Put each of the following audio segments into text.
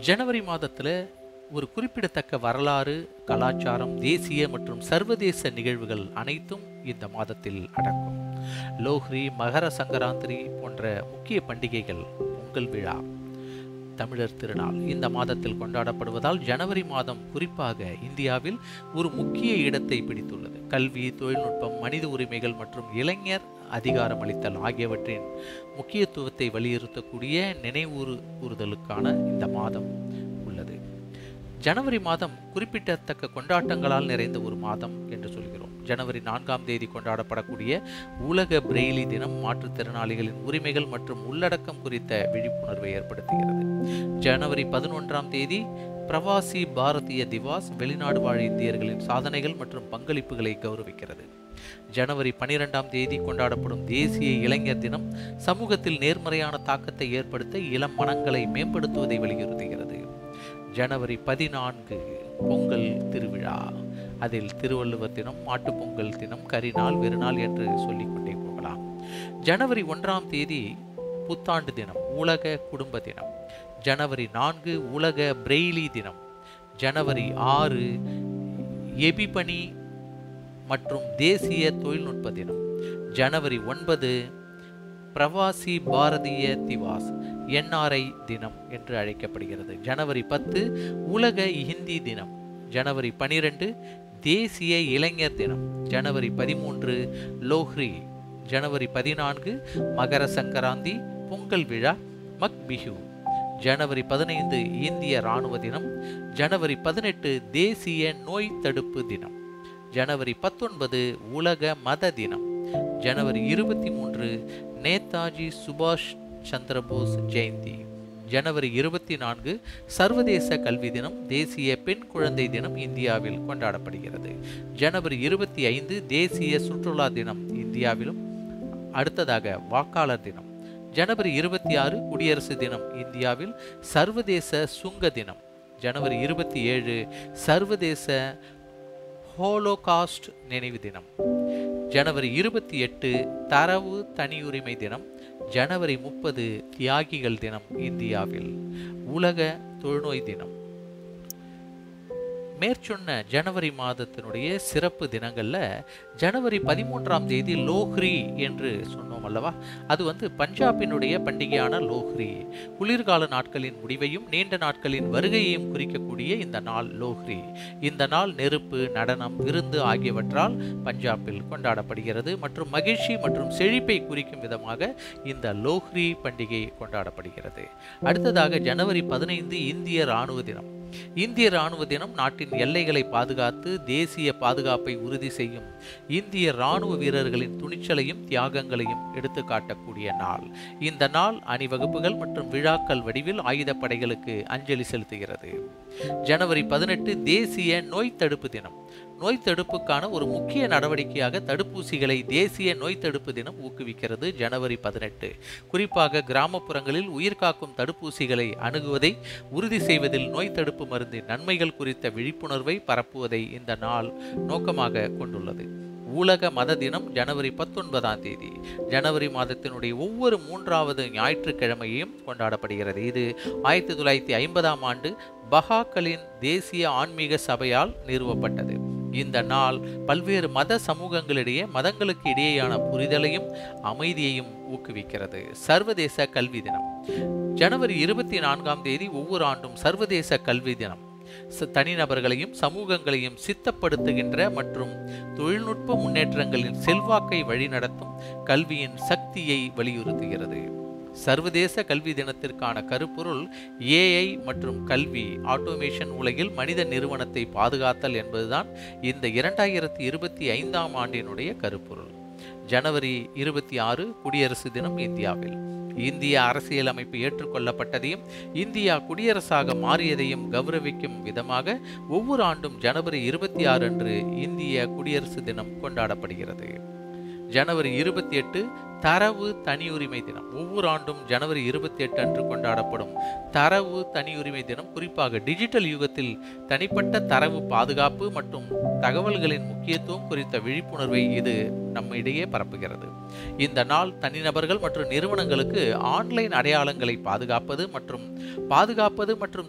ஜனவரி மாதத்தில் ஒரு குறிப்பிடத்தக்க வரலாறு, கலாச்சாரம், தேசிய மற்றும் சர்வதேச நிகழ்வுகள் அனைத்தும் இந்த மாதத்தில் அடங்கும். லோஹ்ரி, மகர சங்கராந்திரி போன்ற முக்கிய பண்டிகைகள், பொங்கல் விழா, தமிழர் திருநாள் இந்த மாதத்தில் கொண்டாடப்படுவதால் ஜனவரி மாதம் குறிப்பாக இந்தியாவில் ஒரு முக்கிய இடத்தை பிடித்துள்ளது. கல்வி, தொழில்நுட்பம், மனித உரிமைகள் மற்றும் இளைஞர் அதிகாரமளித்தல் ஆகியவற்றின் முக்கியத்துவத்தை வலியுறுத்தக்கூடிய நினைவுறுதலுக்கான இந்த மாதம் உள்ளது. ஜனவரி மாதம் குறிப்பிடத்தக்க கொண்டாட்டங்களால் நிறைந்த ஒரு மாதம் என்று சொல்கிறோம். ஜனவரி 4ஆம் தேதி கொண்டாடப்படக்கூடிய உலக பிரெய்லி தினம் மாற்றுத்திறனாளிகளின் உரிமைகள் மற்றும் உள்ளடக்கம் குறித்த விழிப்புணர்வை ஏற்படுத்துகிறது. ஜனவரி 11ஆம் தேதி பிரவாசி பாரதிய திவாஸ் வெளிநாடு வாழ் இந்தியர்களின் சாதனைகள் மற்றும் பங்களிப்புகளை கௌரவிக்கிறது. ஜனவரி 12ஆம் தேதி கொண்டாடப்படும் தேசிய இளைஞர் தினம் சமூகத்தில் நேர்மறையான தாக்கத்தை ஏற்படுத்த இளம் மனங்களை மேம்படுத்துவதை வலியுறுத்துகிறது. ஜனவரி 14 பொங்கல் திருவிழா. அதில் திருவள்ளுவர் தினம், மாட்டுப்பொங்கல் தினம், கரிநாள், வெறுநாள் என்று சொல்லிக்கொண்டே போகலாம். ஜனவரி 1ஆம் தேதி புத்தாண்டு தினம், உலக குடும்ப தினம். ஜனவரி 4 உலக பிரெய்லி தினம். ஜனவரி 6 எபிபனி மற்றும் தேசிய தொழில்நுட்ப தினம். ஜனவரி 9 பிரவாசி பாரதிய திவாஸ் NRI தினம் என்று அழைக்கப்படுகிறது. ஜனவரி 10 உலக ஹிந்தி தினம். ஜனவரி 12 தேசிய இளைஞர் தினம். ஜனவரி 13 லோஹ்ரி. ஜனவரி 14 மகர சங்கராந்தி, பொங்கல் விழா, மக் பிஹு. ஜனவரி 15 இந்திய இராணுவ தினம். ஜனவரி 18 தேசிய நோய் தடுப்பு தினம். ஜனவரி 19 உலக மத தினம். ஜனவரி 23 நேதாஜி சுபாஷ் சந்திரபோஸ் ஜெயந்தி. ஜனவரி 24 சர்வதேச கல்வி தினம். தேசிய பெண் குழந்தை தினம் இந்தியாவில் கொண்டாடப்படுகிறது. ஜனவரி 25 தேசிய சுற்றுலா தினம் இந்தியாவிலும். அடுத்ததாக வாக்காளர் தினம். ஜனவரி 26 குடியரசு தினம் இந்தியாவில். சர்வதேச சுங்க தினம். ஜனவரி 27 சர்வதேச ஹோலோகாஸ்ட் நினைவு தினம். ஜனவரி 28 தரவு தனியுரிமை தினம். ஜனவரி 30 தியாகிகள் தினம் இந்தியாவில். உலக தொழுநோய் தினம். மேற்சொன்ன ஜனவரி மாதத்தினுடைய சிறப்பு தினங்கள்ல ஜனவரி 13ஆம் தேதி லோஹ்ரி என்று சொன்னோம் அல்லவா? அது பஞ்சாபினுடைய பண்டிகையான லோஹ்ரி. குளிர்கால நாட்களின் முடிவையும் நீண்ட நாட்களின் வருகையையும் குறிக்கக்கூடிய இந்த நாள் லோஹ்ரி. இந்த நாள் நெருப்பு, நடனம், விருந்து ஆகியவற்றால் பஞ்சாபில் கொண்டாடப்படுகிறது மற்றும் மகிழ்ச்சி மற்றும் செழிப்பை குறிக்கும் விதமாக இந்த லோஹ்ரி பண்டிகை கொண்டாடப்படுகிறது. அடுத்ததாக ஜனவரி 15 இந்திய இராணுவ தினம். இந்திய இராணுவ தினம் நாட்டின் எல்லைகளை பாதுகாத்து தேசிய பாதுகாப்பை உறுதி செய்யும் இந்திய இராணுவ வீரர்களின் துணிச்சலையும் தியாகங்களையும் எடுத்து காட்டக்கூடிய நாள். இந்த நாள் அணிவகுப்புகள் மற்றும் விழாக்கள் வடிவில் ஆயுதப்படைகளுக்கு அஞ்சலி செலுத்துகிறது. ஜனவரி 18 தேசிய நோய் தடுப்பு தினம். நோய் தடுப்புக்கான ஒரு முக்கிய நடவடிக்கையாக தடுப்பூசிகளை தேசிய நோய் தடுப்பு தினம் ஊக்குவிக்கிறது. ஜனவரி 18 குறிப்பாக கிராமப்புறங்களில் உயிர்காக்கும் தடுப்பூசிகளை அணுகுவதை உறுதி செய்வதில் நோய் தடுப்பு மருந்தின் நன்மைகள் குறித்த விழிப்புணர்வை பரப்புவதை இந்த நாள் நோக்கமாக கொண்டுள்ளது. உலக மத தினம் ஜனவரி 19ஆம் தேதி. ஜனவரி மாதத்தினுடைய ஒவ்வொரு 3வது ஞாயிற்றுக்கிழமையும் கொண்டாடப்படுகிறது. இது 1950ஆம் ஆண்டு பஹாக்களின் தேசிய ஆன்மீக சபையால் நிறுவப்பட்டது. இந்த நாள் பல்வேறு மத சமூகங்களிடையே மதங்களுக்கு இடையேயான புரிதலையும் அமைதியையும் ஊக்குவிக்கிறது. சர்வதேச கல்வி தினம். ஜனவரி 24ஆம் தேதி ஒவ்வொரு ஆண்டும் சர்வதேச கல்வி தினம் தனிநபர்களையும் சமூகங்களையும் சித்தப்படுத்துகின்ற மற்றும் தொழில்நுட்ப முன்னேற்றங்களின் செல்வாக்கை வழிநடத்தும் கல்வியின் சக்தியை வலியுறுத்துகிறது. சர்வதேச கல்வி தினத்திற்கான கருப்பொருள் AI மற்றும் கல்வி ஆட்டோமேஷன் உலகில் மனித நிறுவனத்தை பாதுகாத்தல் என்பதுதான் இந்த 2025ஆம் ஆண்டினுடைய கருப்பொருள். ஜனவரி 26 குடியரசு தினம் இந்தியாவில். இந்திய அரசியலமைப்பு ஏற்றுக்கொள்ளப்பட்டதையும் இந்தியா குடியரசாக மாறியதையும் கௌரவிக்கும் விதமாக ஒவ்வொரு ஆண்டும் ஜனவரி 26 அன்று இந்திய குடியரசு தினம் கொண்டாடப்படுகிறது. ஜனவரி 28 தரவு தனியுரிமை தினம். ஒவ்வொரு ஆண்டும் ஜனவரி 28 அன்று கொண்டாடப்படும் தரவு தனியுரிமை தினம் குறிப்பாக டிஜிட்டல் யுகத்தில் தனிப்பட்ட தரவு பாதுகாப்பு மற்றும் தகவல்களின் முக்கியத்துவம் குறித்த விழிப்புணர்வை இது நம்மிடையே பரப்புகிறது. இந்த நாள் தனிநபர்கள் மற்றும் நிறுவனங்களுக்கு ஆன்லைன் அடையாளங்களை பாதுகாப்பது மற்றும்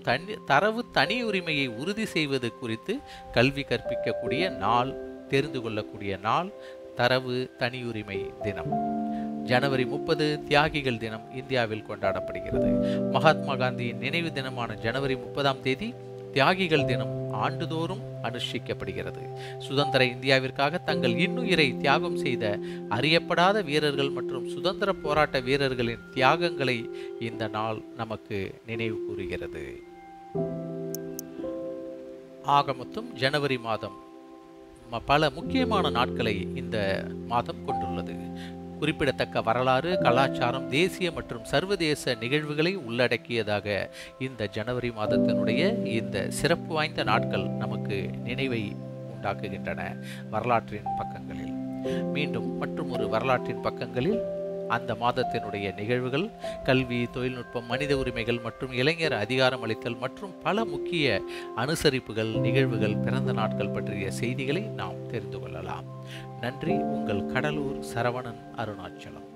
தரவு தனியுரிமையை உறுதி செய்வது குறித்து கல்வி கற்பிக்கக்கூடிய நாள், தெரிந்து கொள்ளக்கூடிய நாள் தரவு தனியுரிமை தினம். ஜனவரி 30 தியாகிகள் தினம் இந்தியாவில் கொண்டாடப்படுகிறது. மகாத்மா காந்தியின் நினைவு தினமான ஜனவரி 30ஆம் தேதி தியாகிகள் தினம் ஆண்டுதோறும் அனுஷ்டிக்கப்படுகிறது. சுதந்திர இந்தியாவிற்காக தங்கள் இன்னுயிரை தியாகம் செய்த அறியப்படாத வீரர்கள் மற்றும் சுதந்திர போராட்ட வீரர்களின் தியாகங்களை இந்த நாள் நமக்கு நினைவு கூறுகிறது. ஆக மொத்தம் ஜனவரி மாதம் பல முக்கியமான நாட்களை இந்த மாதம் கொண்டுள்ளது. குறிப்பிடத்தக்க வரலாறு, கலாச்சாரம், தேசிய மற்றும் சர்வதேச நிகழ்வுகளை உள்ளடக்கியதாக இந்த ஜனவரி மாதத்தினுடைய இந்த சிறப்பு வாய்ந்த நாட்கள் நமக்கு நினைவை உண்டாக்குகின்றன வரலாற்றின் பக்கங்களில். மீண்டும் மற்றும் ஒரு வரலாற்றின் பக்கங்களில் அந்த மாதத்தினுடைய நிகழ்வுகள், கல்வி, தொழில்நுட்பம், மனித உரிமைகள் மற்றும் இளைஞர் அதிகாரம் அளித்தல் மற்றும் பல முக்கிய அனுசரிப்புகள், நிகழ்வுகள், பிறந்த நாட்கள் பற்றிய செய்திகளை நாம் தெரிந்து கொள்ளலாம். நன்றி. உங்கள் கடலூர் சரவணன், அருணாச்சலம்.